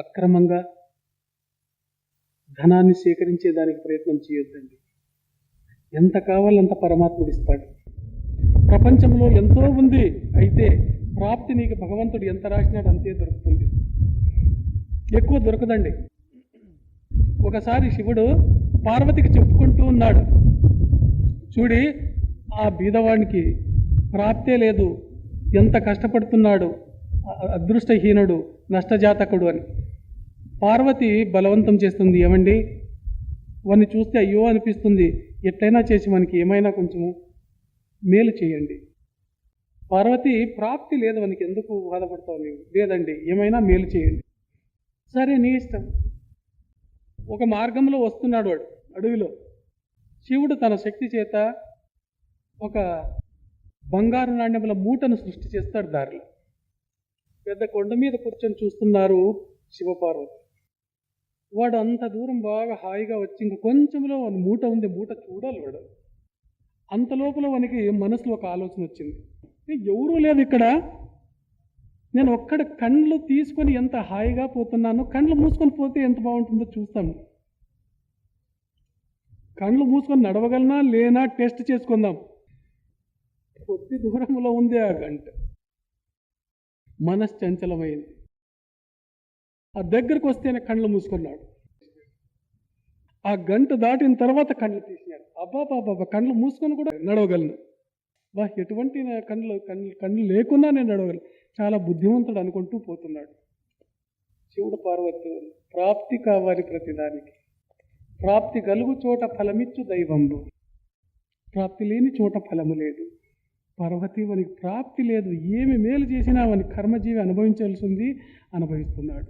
అక్రమంగా ధనాన్ని సేకరించేదానికి ప్రయత్నం చేయొద్దండి. ఎంత కావాలంత పరమాత్ముడు ఇస్తాడు. ప్రపంచంలో ఎంతో ఉంది, అయితే ప్రాప్తి నీకు భగవంతుడు ఎంత రాసినాడు అంతే దొరుకుతుంది, ఎక్కువ దొరకదండి. ఒకసారి శివుడు పార్వతికి చెప్పుకుంటూ ఉన్నాడు, చూడి ఆ బీదవాడికి ప్రాప్తే లేదు, ఎంత కష్టపడుతున్నాడు, అదృష్టహీనుడు, నష్టజాతకుడు అని. పార్వతి బలవంతం చేస్తుంది, ఏమండి వాడిని చూస్తే అయ్యో అనిపిస్తుంది, ఎట్లయినా చేసి మనకి ఏమైనా కొంచెము మేలు చేయండి. పార్వతి ప్రాప్తి లేదు, మనకి ఎందుకు బాధపడతావు నీవు? లేదండి, ఏమైనా మేలు చేయండి. సరే నీ ఇష్టం. ఒక మార్గంలో వస్తున్నాడు వాడు అడవిలో. శివుడు తన శక్తి చేత ఒక బంగారు నాణ్యముల మూటను సృష్టి చేస్తాడు దారిలో. పెద్ద కొండ మీద కూర్చొని చూస్తున్నారు శివపార్వతి. వాడు అంత దూరం బాగా హాయిగా వచ్చి ఇంక కొంచెంలో వాడి మూట ఉంది, మూట చూడాలి వాడు. అంత లోపల వానికి మనసులో ఒక ఆలోచన వచ్చింది, ఎవరూ లేదు ఇక్కడ, నేను ఒక్కడ కళ్ళు తీసుకొని ఎంత హాయిగా పోతున్నాను, కళ్ళు మూసుకొని పోతే ఎంత బాగుంటుందో చూస్తాను, కళ్ళు మూసుకొని నడవగలనా లేనా టెస్ట్ చేసుకుందాం. కొద్ది దూరంలో ఉంది ఆ గంట. మనశ్చంచలమైంది. ఆ దగ్గరకు వస్తేనే కళ్ళు మూసుకున్నాడు. ఆ గంట దాటిన తర్వాత కళ్ళు తీసినాడు. అబ్బాబాబా, కళ్ళు మూసుకొని కూడా నడవగలను, వా ఎటువంటి కళ్ళు కళ్ళు కళ్ళు లేకున్నా నేను నడవగలను, చాలా బుద్ధిమంతుడు అనుకుంటూ పోతున్నాడు. శివుడు పార్వతి, ప్రాప్తి కావాలి ప్రతిదానికి, ప్రాప్తి కలుగు చోట ఫలమిచ్చు దైవంబు, ప్రాప్తి లేని చోట ఫలము లేదు. పార్వతి వానికి ప్రాప్తి లేదు, ఏమి మేలు చేసినా వాని కర్మజీవి అనుభవించాల్సింది అనుభవిస్తున్నాడు.